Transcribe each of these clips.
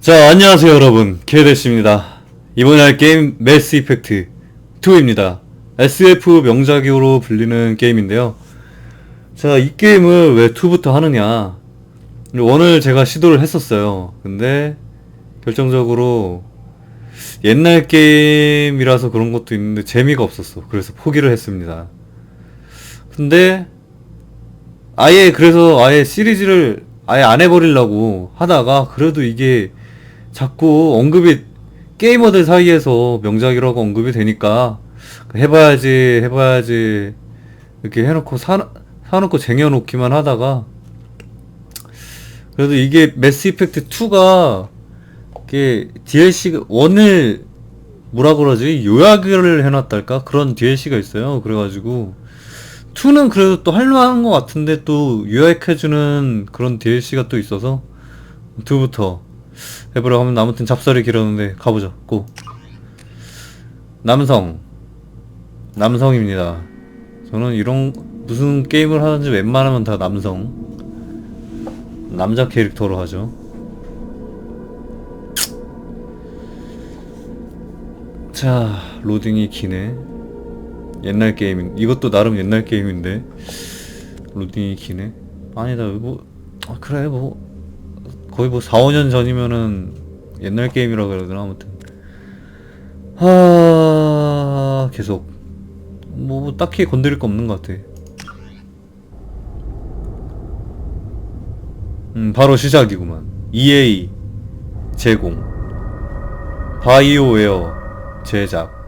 자, 안녕하세요 여러분, 케데시입니다. 이번에 할 게임 매스 이펙트 2입니다. SF 명작으로 불리는 게임인데요. 자, 이 게임을 왜 2부터 하느냐, 1을 제가 시도를 했었어요. 근데 결정적으로 옛날 게임이라서 그런 것도 있는데 재미가 없었어. 그래서 포기를 했습니다. 근데 그래서 아예 시리즈를 아예 안 해버리려고 하다가, 그래도 이게 자꾸 언급이 게이머들 사이에서 명작이라고 언급이 되니까 해봐야지 이렇게 해놓고 사놓고 쟁여놓기만 하다가, 그래도 이게 매스 이펙트 2가 이게 DLC가 1을 뭐라 그러지, 요약을 해놨달까, 그런 DLC가 있어요. 그래가지고 2는 그래도 또 할만한 것 같은데, 또 요약해주는 그런 DLC가 또 있어서 2부터 해보려고 하면, 아무튼 잡설이 길었는데 가보죠. 고! 남성입니다. 저는 이런 무슨 게임을 하든지 웬만하면 다 남자 캐릭터로 하죠. 자, 로딩이 기네. 옛날 게임, 이것도 나름 옛날 게임인데 로딩이 기네. 아니다, 그래, 거의 4, 5년 전이면은 옛날 게임이라 그러더라. 아무튼 계속 딱히 건드릴 거 없는 것 같아. 바로 시작이구만. EA 제공, 바이오웨어 제작.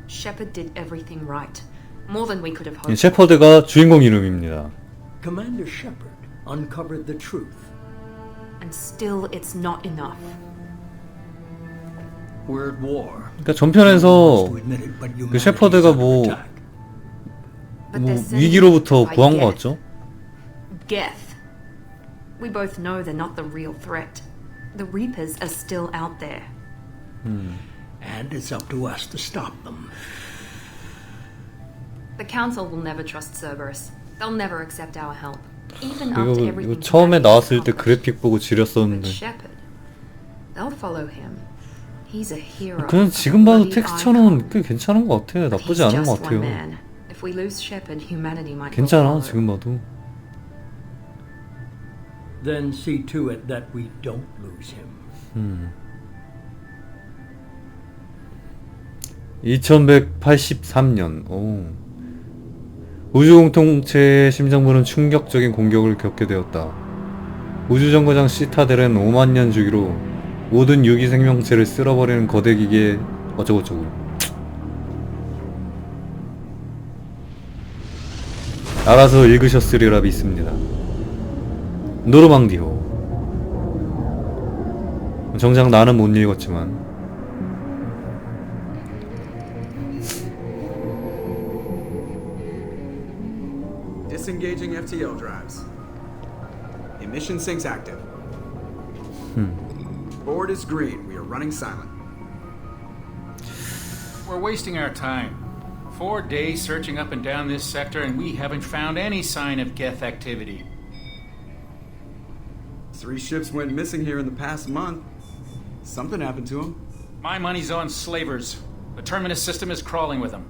Shepard did everything right. More than we could have hoped. 셰퍼드가 주인공 이름입니다. Commander Shepard uncovered the truth. And still it's not enough. We're at war. 그러니까 전편에서 그 셰퍼드가 위기로부터 구한 것 같죠? Geth. We both know they're not the real threat. The Reapers are still out there. And it's up to us to stop them. The Council will never trust Cerberus. They'll never accept our help. Even after 이거 everything 처음에 Humanity 나왔을 때 accomplished. 그래픽 보고 But 지렸었는데, Shepard, they'll follow him. He's a hero. 그냥 지금 봐도 bloody 텍스처는 icon. 꽤 괜찮은 것 같아요. But 나쁘지 he's 않은 것 just one 같아요. man. If we lose Shepard, humanity might 괜찮아, follow. 지금 봐도. Then see to it that we don't lose him. 2183년. 우주공동체의 심장부는 충격적인 공격을 겪게 되었다. 우주정거장 시타델은 5만 년 주기로 모든 유기 생명체를 쓸어버리는 거대 기계 어쩌고저쩌고. 알아서 읽으셨으리라 믿습니다. 노르망디호. 정작 나는 못 읽었지만. Disengaging FTL drives. Emission sinks active. Board is green. We are running silent. We're wasting our time. 4 days searching up and down this sector, and we haven't found any sign of Geth activity. 3 ships went missing here in the past month. Something happened to them. My money's on slavers. The Terminus system is crawling with them.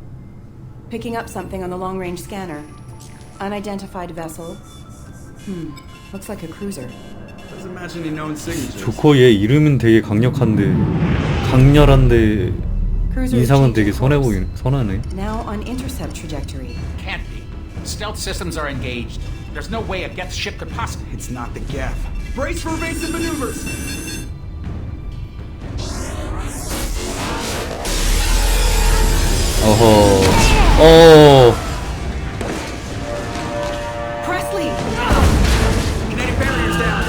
Picking up something on the long-range scanner. Unidentified vessel. Looks like a cruiser. Doesn't match any known signatures. 조커 얘 이름은 되게 강력한데, 강렬한데 인상은 되게 선하네. Now on intercept trajectory. Can't be. Stealth systems are engaged. There's no way a Geth ship could possibly... It's not the Geth. Brace for evasive maneuvers. Presley! Kinetic barriers down.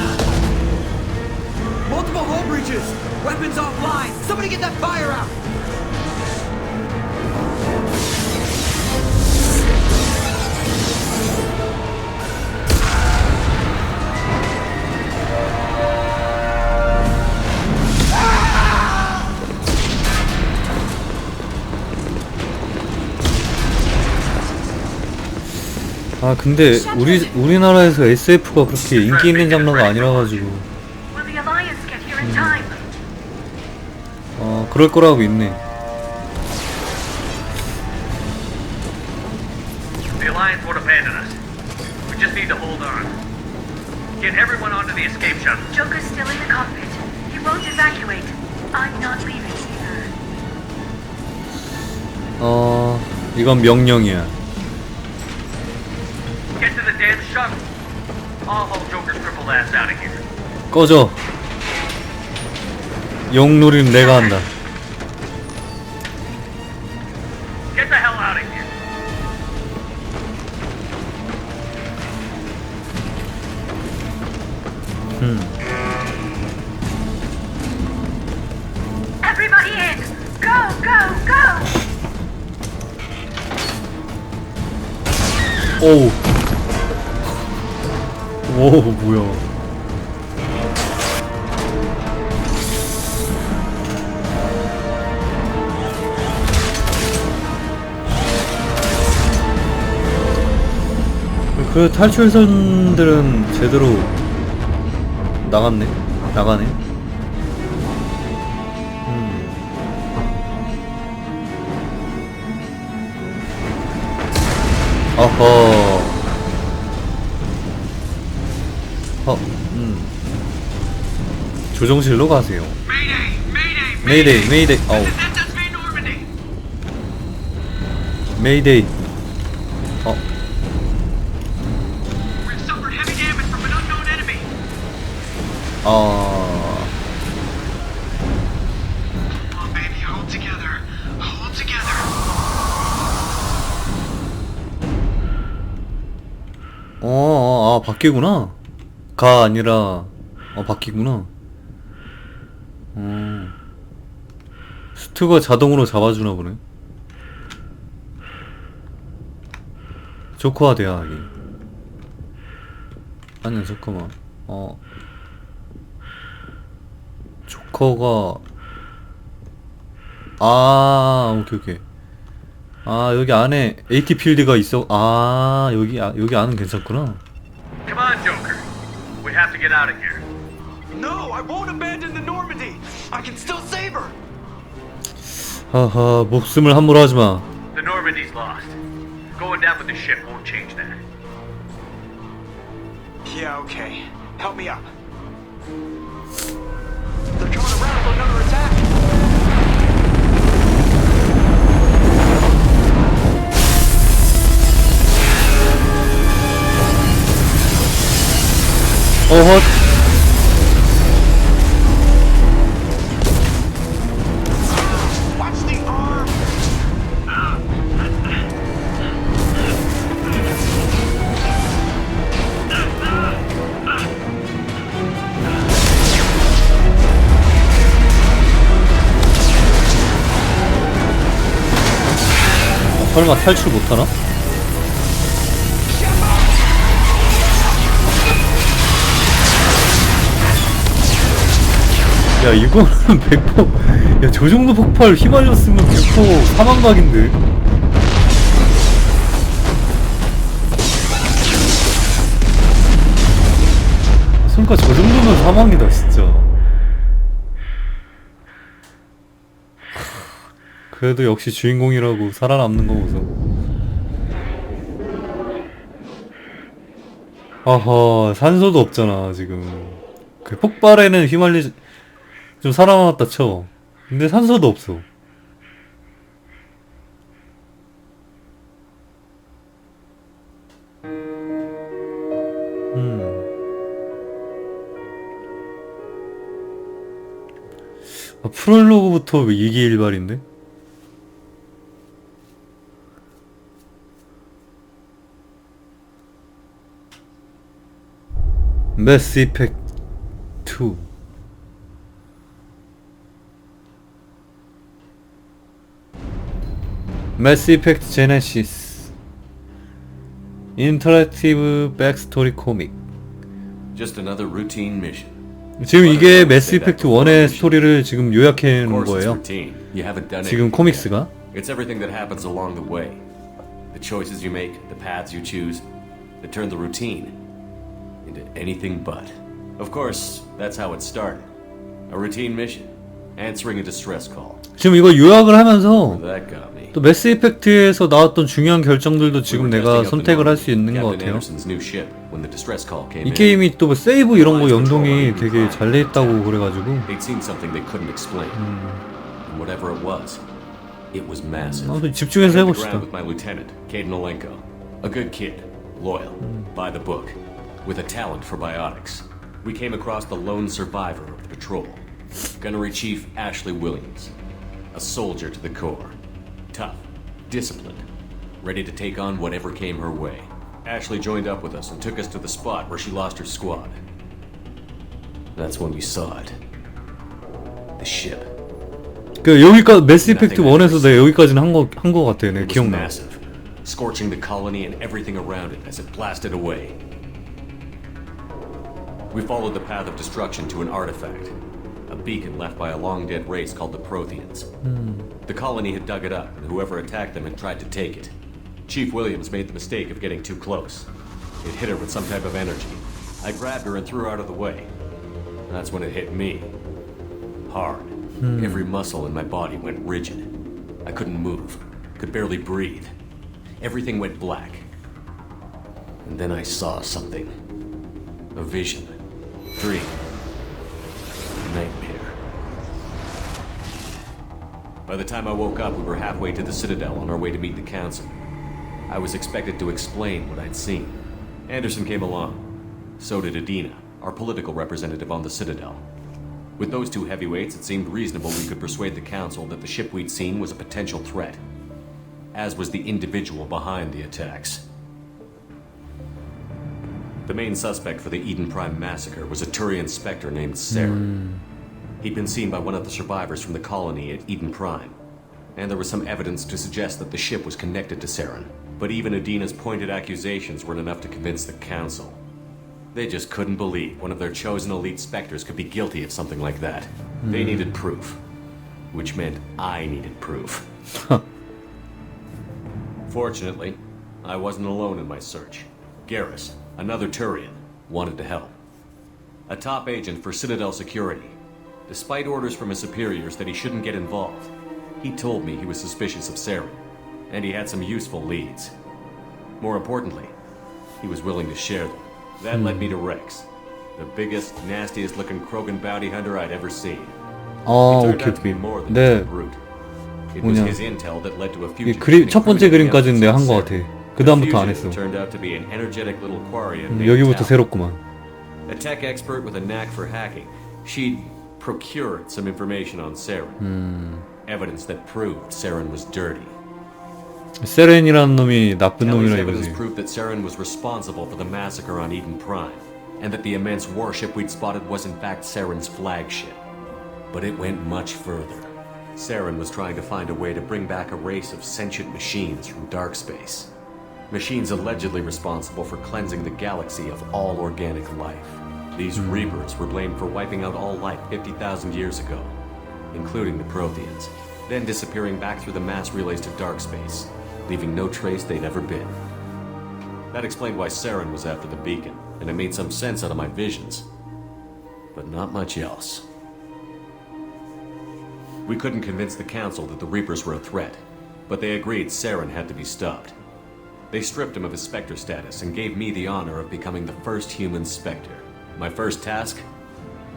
Multiple hull breaches. Weapons offline. Somebody get that fire out. 아 근데 우리나라에서 SF가 그렇게 인기 있는 장르가 아니라 가지고 Will the Alliance get here in time? 그럴 거라고 믿네. The Alliance won't abandon us. We just need to hold on. Get everyone onto the escape shuttle. Joker's still in the cockpit. He won't evacuate. I'm not leaving either. 이건 명령이야. Get to the damn shuttle. I'll haul Joker's crippled ass out of here. 꺼져. 용놀이는 내가 한다. Get the hell out of here. Everybody in! Go, go, go! 오우. 오, 뭐야. 그 탈출선들은 제대로 나가네. 어허. 조정실로 가세요. 메이데이. 어우. 메이데이. 바뀌구나. 가 아니라 바뀌구나. 스트가 자동으로 잡아주나 보네. 조커와 대화하기. 아니야 잠깐만. 조커가 오케이. 여기 안에 AT 필드가 있어. 여기 안은 괜찮구나. Come on, Joker. We have to get out of here. No, I won't abandon the Normandy. I can still save her. 하하, 목숨을 함부로 하지 마. The Normandy's lost. Going down with the ship won't change that. Yeah, okay. Help me up. They're coming around for another attack. 어헛. Watch the arm. 설마 탈출 못하나? 야 이거는 100%. 야 저 정도 폭발 휘말렸으면 100% 사망각인데. 그러니까 저 정도면 사망이다 진짜. 그래도 역시 주인공이라고 살아남는 거 보소. 아하, 산소도 없잖아 지금. 그 폭발에는 휘말리 좀 살아남았다 쳐. 근데 산소도 없어. 프롤로그부터 이기일발인데? 매스 이펙트 2. 매스 이펙트 제네시스 인터랙티브 백스토리 코믹. Just another routine mission. 지금 이게 매스 이펙트 1의 스토리를 지금 요약해 놓은 거예요. 지금 코믹스가. It's everything that happens along the way. The choices you make, the paths you choose. that turned the routine into anything but. Of course, that's how it started. A routine mission, answering a distress call. 지금 이거 요약을 하면서 That got me. 또 매스 이펙트에서 나왔던 중요한 결정들도 지금 내가 선택을 할 수 있는 것 같아요. 이 게임이 또 뭐 세이브 이런 거 연동이 되게 잘 돼 있다고 그래가지고. 아무튼 집중해서 해봅시다. A good kid, loyal, by the book, with a talent for biotics. We came across the lone survivor of the patrol, Gunnery Chief Ashley Williams, a soldier to the core, tough, disciplined, ready to take on whatever came her way. Ashley joined up with us and took us to the spot where she lost her squad. That's when we saw it. The ship. 그 여기까지 매스 이펙트 1에서 내가 여기까지는 한 거 같아. 내가 기억나. Massive, scorching the colony and everything around it as it blasted away. We followed the path of destruction to an artifact, a beacon left by a long-dead race called the Protheans. The colony had dug it up, and whoever attacked them had tried to take it. Chief Williams made the mistake of getting too close. It hit her with some type of energy. I grabbed her and threw her out of the way. That's when it hit me. Hard. Every muscle in my body went rigid. I couldn't move, could barely breathe. Everything went black. And then I saw something. A vision. Dream. Nightmare. By the time I woke up, we were halfway to the Citadel on our way to meet the Council. I was expected to explain what I'd seen. Anderson came along. So did Adina, our political representative on the Citadel. With those two heavyweights, it seemed reasonable we could persuade the Council that the ship we'd seen was a potential threat, as was the individual behind the attacks. The main suspect for the Eden Prime massacre was a Turian Spectre named Saren. He'd been seen by one of the survivors from the colony at Eden Prime, and there was some evidence to suggest that the ship was connected to Saren. But even Adina's pointed accusations weren't enough to convince the Council. They just couldn't believe one of their chosen elite Spectres could be guilty of something like that. They needed proof, which meant I needed proof. Fortunately, I wasn't alone in my search. Garrus, another Turian, wanted to help. A top agent for Citadel Security. Despite orders from his superiors that he shouldn't get involved, he told me he was suspicious of Saren, and he had some useful leads. More importantly, he was willing to share them. That led me to Rex, the biggest, nastiest looking Krogan bounty hunter I'd ever seen. He turned out to be more than just a brute. It was his intel that led to a fugitive. 첫 번째 그림까지는 내가 한 거 같아. 그 다음부터 안 했어. Turned out to be an energetic little Quarian named 여기부터 Tal. 새롭구만. A tech expert with a knack for hacking. She'd procured some information on Saren. Evidence that proved Saren was dirty. 세렌이라는 놈이 나쁜 Kelly's 놈이라 evidence 이거지. proved that Saren was responsible for the massacre on Eden Prime, and that the immense warship we'd spotted was in fact Saren's flagship. But it went much further. Saren was trying to find a way to bring back a race of sentient machines from dark space. Machines allegedly responsible for cleansing the galaxy of all organic life. These Reapers were blamed for wiping out all life 50,000 years ago, including the Protheans, then disappearing back through the mass relays to dark space, leaving no trace they'd ever been. That explained why Saren was after the beacon, and it made some sense out of my visions. But not much else. We couldn't convince the Council that the Reapers were a threat, but they agreed Saren had to be stopped. They stripped him of his Spectre status and gave me the honor of becoming the first human Spectre. My first task?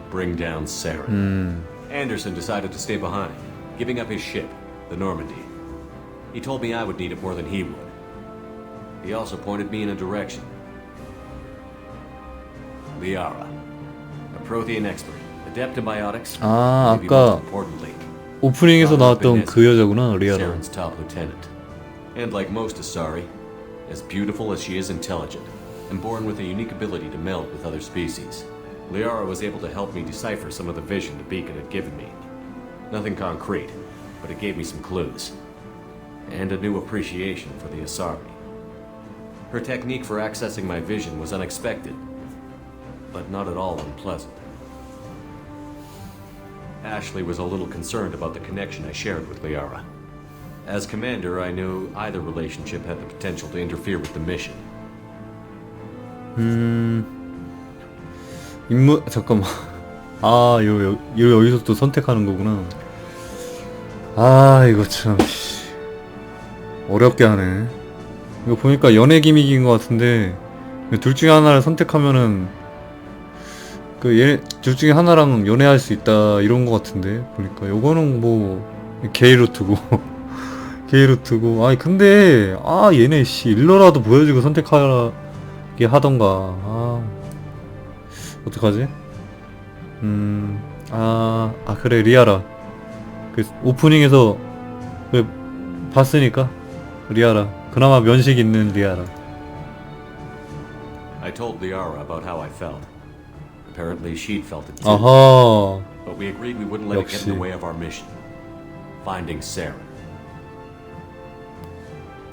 Bring down Saren. Anderson decided to stay behind, giving up his ship, the Normandy. He told me I would need it more than he would. He also pointed me in a direction. Liara, a Prothean expert, adept in biotics, 아, maybe 아까 most importantly, 오프닝에서 나왔던 그 여자구나, 리아라. Saren's top lieutenant. And like most Asari, as beautiful as she is intelligent, and born with a unique ability to meld with other species, Liara was able to help me decipher some of the vision the beacon had given me. Nothing concrete, but it gave me some clues. And a new appreciation for the Asari. Her technique for accessing my vision was unexpected, but not at all unpleasant. Ashley was a little concerned about the connection I shared with Liara. As commander, I knew either relationship had the potential to interfere with the mission. 임무 잠깐만. 아 이거 여기서 또 선택하는 거구나. 아 이거 참 어렵게 하네. 이거 보니까 연애 기믹인 것 같은데 둘 중에 하나를 선택하면은 둘 중에 하나랑 연애할 수 있다 이런 것 같은데 보니까 요거는 뭐 게이로 두고 게이로 두고. 아니 근데 얘네 일러라도 보여주고 선택하게 하던가. 어떡하지? 그래 리아라. 그 오프닝에서 봤으니까 리아라. 그나마 면식 있는 리아라. I told Liara about how I felt. Apparently she'd felt it too. 아하. But we agreed we wouldn't let it get in the 역시. way of our mission. Finding Saren.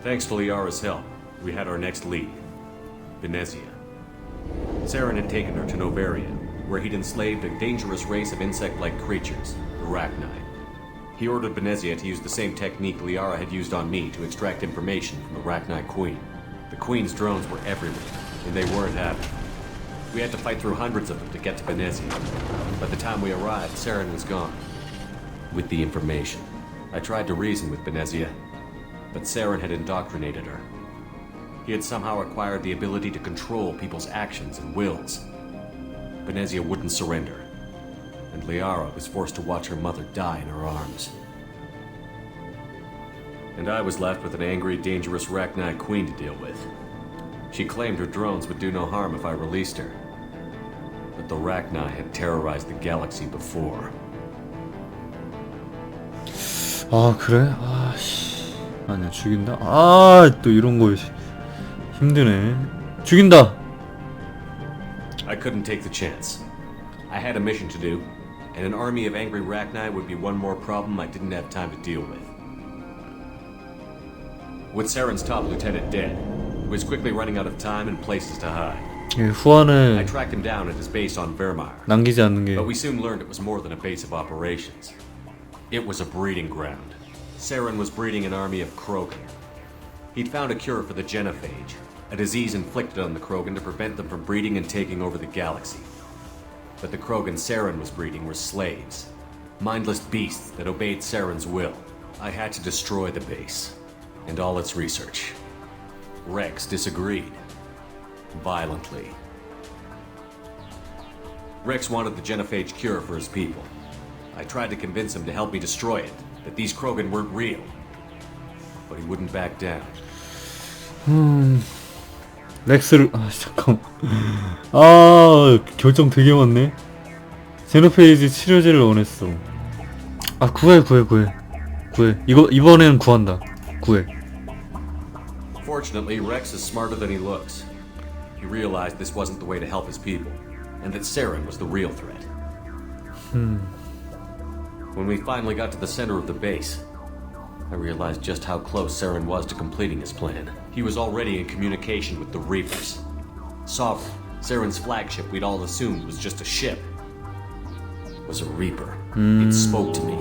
Thanks to Liara's help, we had our next lead. Venezia. Saren had taken her to Novaria, where he'd enslaved a dangerous race of insect-like creatures, the Rachni. He ordered Venezia to use the same technique Liara had used on me to extract information from the Rachni Queen. The Queen's drones were everywhere, and they weren't happy. We had to fight through hundreds of them to get to Venezia. By the time we arrived, Saren was gone. With the information, I tried to reason with Venezia, but Saren had indoctrinated her. He had somehow acquired the ability to control people's actions and wills. Venezia wouldn't surrender, and Liara was forced to watch her mother die in her arms. And I was left with an angry, dangerous Rachni Queen to deal with. She claimed her drones would do no harm if I released her. But the Rachni had terrorized the galaxy before. 그래? 아니야 죽인다? 또 이런 거 힘드네. 죽인다! I couldn't take the chance. I had a mission to do, and an army of angry Rachni would be one more problem I didn't have time to deal with. With Saren's top lieutenant dead, he was quickly running out of time and places to hide. I 후환을 tracked him down at his base on Vermeer, 남기지 않는 게. but we soon learned it was more than a base of operations. It was a breeding ground. Saren was breeding an army of Krogan. He'd found a cure for the genophage, a disease inflicted on the Krogan to prevent them from breeding and taking over the galaxy. But the Krogan Saren was breeding were slaves, mindless beasts that obeyed Saren's will. I had to destroy the base, and all its research. Rex disagreed. Violently. Rex wanted the genophage cure for his people. I tried to convince him to help me destroy it, that these Krogan weren't real. But he wouldn't back down. 렉스를 잠깐. 결정 되게 많네. 제노페이지 치료제를 원했어. 구해. 이번에는 구한다. 구해. Fortunately, Rex is smarter than he looks. He realized this wasn't the way to help his people, and that Saren was the real threat. When we finally got to the center of the base, I realized just how close Saren was to completing his plan. He was already in communication with the Reapers. Sovereign, Saren's flagship we'd all assumed was just a ship, was a Reaper. It spoke to me,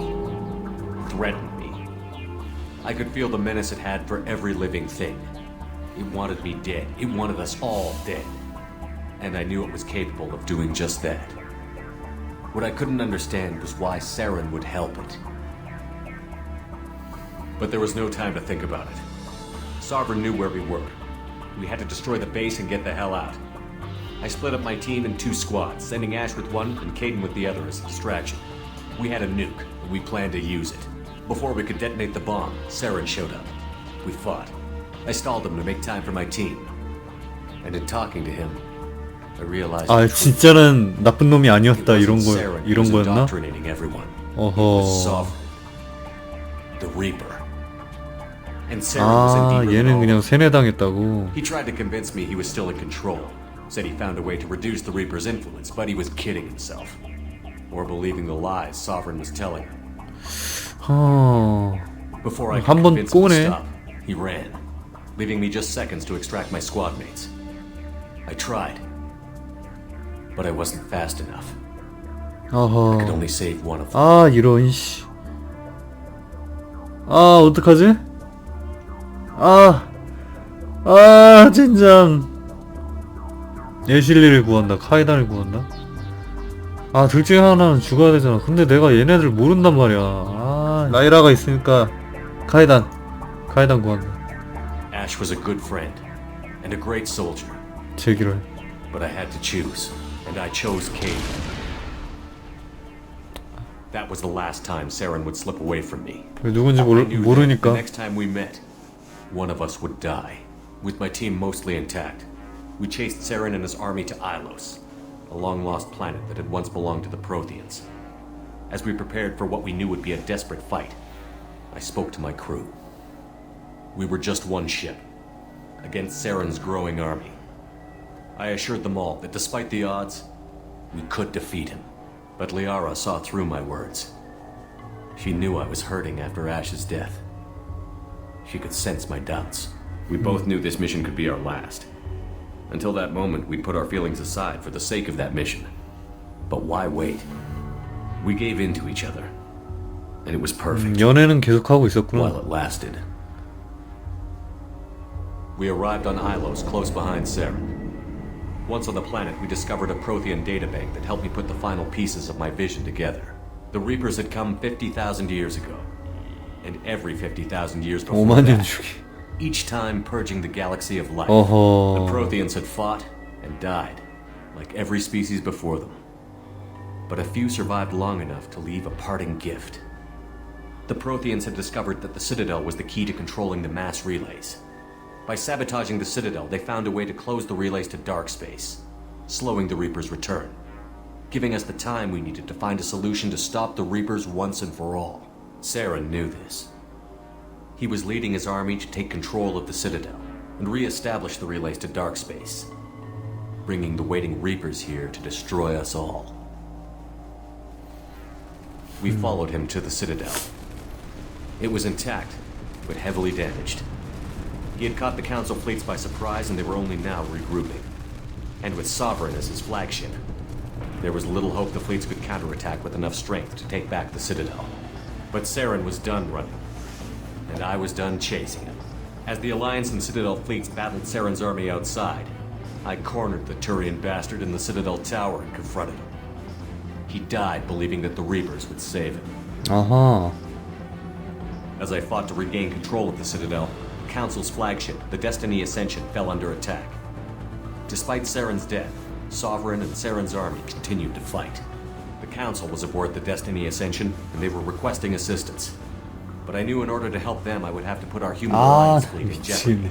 threatened me. I could feel the menace it had for every living thing. It wanted me dead. It wanted us all dead. And I knew it was capable of doing just that. What I couldn't understand was why Saren would help it. But there was no time to think about it. Sovereign knew where we were. We had to destroy the base and get the hell out. I split up my team in 2 squads, sending Ash with one and Caden with the other as a distraction. We had a nuke, and we planned to use it. Before we could detonate the bomb, Saren showed up. We fought. I stalled him to make time for my team. And in talking to him, I realized 진짜는 나쁜 놈이 아니었다 이런 was 거였나? indoctrinating everyone. 어허. It was Sovereign, the Reaper. And Saren was in deeper 얘는 그냥 involvement. 세뇌당했다고. He tried to convince me he was still in control. Said he found a way to reduce the Reaper's influence, but he was kidding himself. Or believing the lies Sovereign was telling him. Before I could 한번 convince him to 꼬네. stop, he ran, leaving me just seconds to extract my squad mates. I tried, but I wasn't fast enough. I could only save one of them. 이런 씨. 어떡하지? 젠장. 애슐리를 구한다, 카이단을 구한다. 아, 둘 중에 하나는 죽어야 되잖아. 근데 내가 얘네들 모른단 말이야. 아, 라이라가 있으니까 카이단 구한다. Ash was a good friend and a great soldier, 제기를. but I had to choose, and I chose Cade. That was the last time Saren would slip away from me. 왜 누군지 I knew that the 모르니까. next time we met, one of us would die. With my team mostly intact, we chased Saren and his army to Ilos, a long-lost planet that had once belonged to the Protheans. As we prepared for what we knew would be a desperate fight, I spoke to my crew. We were just one ship, against Saren's growing army. I assured them all that despite the odds, we could defeat him. But Liara saw through my words. She knew I was hurting after Ash's death. She could sense my doubts. We both knew this mission could be our last. Until that moment, we'd put our feelings aside for the sake of that mission. But why wait? We gave in to each other. And it was perfect. 연애는 계속하고 While 있었구나. it lasted. We arrived on Ilos, close behind Saren. Once on the planet, we discovered a Prothean databank that helped me put the final pieces of my vision together. The Reapers had come 50,000 years ago. And every 50,000 years before 5만 년 that, 주기. each time purging the galaxy of life. 어허. The Protheans had fought and died, like every species before them. But a few survived long enough to leave a parting gift. The Protheans had discovered that the Citadel was the key to controlling the mass relays. By sabotaging the Citadel, they found a way to close the relays to dark space, slowing the Reapers' return, giving us the time we needed to find a solution to stop the Reapers once and for all. Saren knew this. He was leading his army to take control of the Citadel and re-establish the relays to dark space, bringing the waiting Reapers here to destroy us all. We followed him to the Citadel. It was intact, but heavily damaged. He had caught the Council fleets by surprise, and they were only now regrouping. And with Sovereign as his flagship, there was little hope the fleets could counterattack with enough strength to take back the Citadel. But Saren was done running, and I was done chasing him. As the Alliance and Citadel fleets battled Saren's army outside, I cornered the Turian bastard in the Citadel tower and confronted him. He died believing that the Reapers would save him. 아하. As I fought to regain control of the Citadel, the Council's flagship, the Destiny Ascension, fell under attack. Despite Saren's death, Sovereign and Saren's army continued to fight. The Council was aboard the Destiny Ascension, and they were requesting assistance. But I knew in order to help them, I would have to put our human 아, alliance fleet in jeopardy. 미치겠네.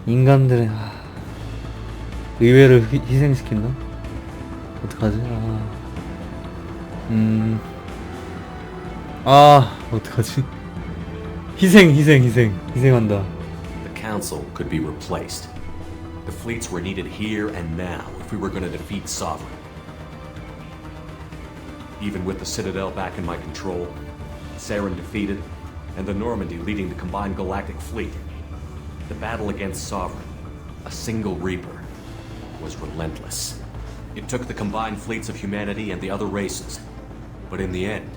인간들의 의외를 희생시킨다? 어떡하지? 어떡하지? 희생한다. The Council could be replaced. The fleets were needed here and now if we were going to defeat Sovereign. Even with the Citadel back in my control, Saren defeated, and the Normandy leading the combined galactic fleet, the battle against Sovereign, a single Reaper, was relentless. It took the combined fleets of humanity and the other races, but in the end,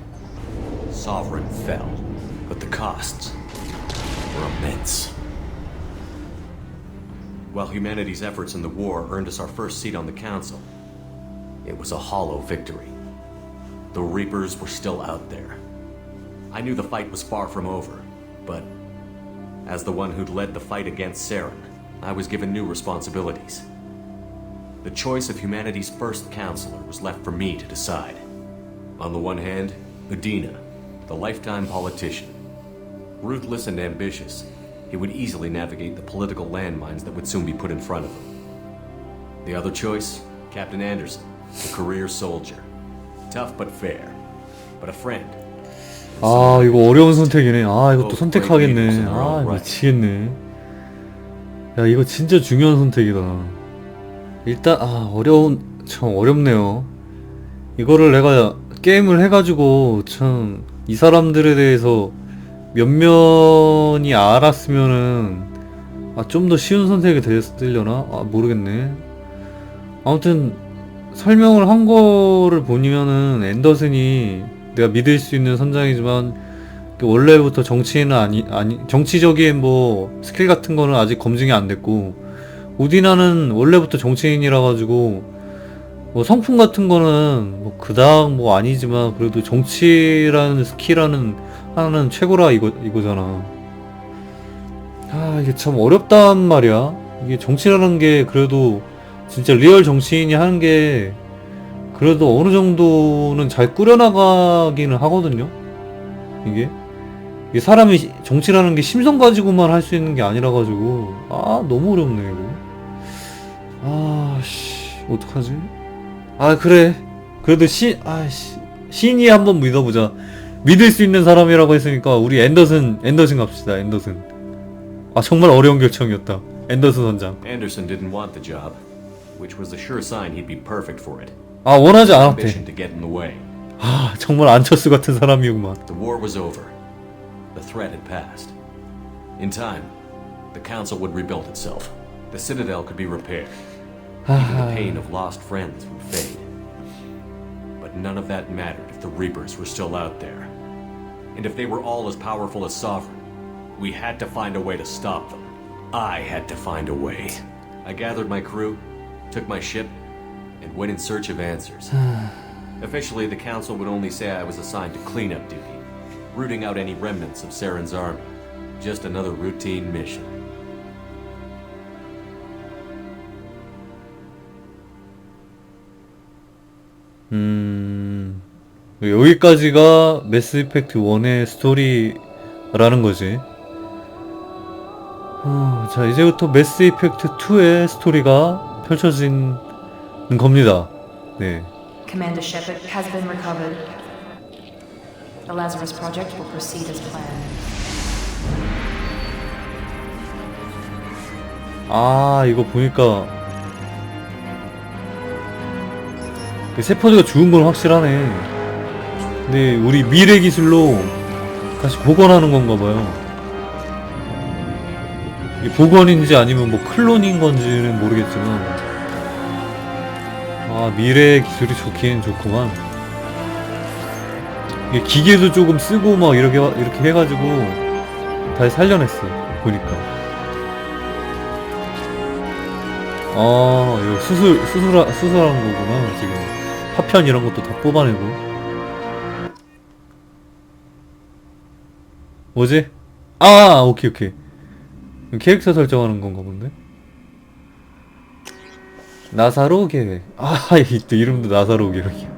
Sovereign fell. But the costs were immense. While humanity's efforts in the war earned us our first seat on the Council, it was a hollow victory. The Reapers were still out there. I knew the fight was far from over, but as the one who'd led the fight against Saren, I was given new responsibilities. The choice of humanity's first counselor was left for me to decide. On the one hand, Udina, the lifetime politician. Ruthless and ambitious, he would easily navigate the political landmines that would soon be put in front of him. The other choice, Captain Anderson, the career soldier. Tough but fair, but a friend. 아, 이거 어려운 선택이네. 이것도 선택하겠네. 미치겠네. 야, 이거 진짜 중요한 선택이다. 일단 참 어렵네요. 이거를 내가 게임을 해가지고 참 이 사람들에 대해서 몇면이 알았으면은 좀 더 쉬운 선택이 됐으려나? 모르겠네. 아무튼 설명을 한 거를 보면은 앤더슨이 내가 믿을 수 있는 선장이지만 원래부터 정치인은 정치적인 뭐 스킬 같은 거는 아직 검증이 안 됐고, 우디나는 원래부터 정치인이라 가지고 뭐 성품 같은 거는 뭐 그닥 뭐 아니지만 그래도 정치라는 스킬하는 하나는 최고라 이거잖아. 아, 이게 참 어렵단 말이야. 이게 정치라는 게 그래도 진짜 리얼 정치인이 하는 게 그래도 어느 정도는 잘 꾸려나가기는 하거든요. 이게 사람이 정치라는 게 심성 가지고만 할 수 있는 게 아니라 가지고, 아, 너무 어렵네 이거. 아, 씨, 어떡하지? 아, 그래. 그래도 신이 한번 믿어보자. 믿을 수 있는 사람이라고 했으니까 우리 앤더슨 갑시다. 앤더슨. 아, 정말 어려운 결정이었다. 앤더슨 선장. Anderson didn't want the job, which was a sure sign he'd be perfect for it. 아, 원하지 Ambition 않았대. to get in the way. 아, 정말 안철수 같은 사람이구만. The war was over. The threat had passed. In time, the council would rebuild itself. The citadel could be repaired. Even the pain of lost friends would fade. But none of that mattered if the Reapers were still out there. And if they were all as powerful as Sovereign, we had to find a way to stop them. I had to find a way. I gathered my crew, took my ship, and went in search of answers. Officially, the council would only say I was assigned to cleanup duty, rooting out any remnants of Saren's army. Just another routine mission. 여기까지가 매스 이펙트 1의 스토리라는 거지. 자, 이제부터 매스 이펙트 2의 스토리가 펼쳐지는 겁니다. 네. Commander Shepard has been recovered. The Lazarus project will proceed as planned. 아, 이거 보니까 그 세포즈가 죽은 건 확실하네. 근데 우리 미래 기술로 다시 복원하는 건가 봐요. 이 복원인지 아니면 뭐 클론인 건지는 모르겠지만, 아, 미래 기술이 좋긴 좋구만. 이게 기계도 조금 쓰고 막 이렇게 해가지고 다시 살려냈어 보니까. 아, 이거 수술하는 거구나. 지금 파편 이런 것도 다 뽑아내고. 뭐지? 아, 오케이. 캐릭터 설정하는 건가 본데? 나사로 계획. 아, 또 이름도 나사로 계획이야.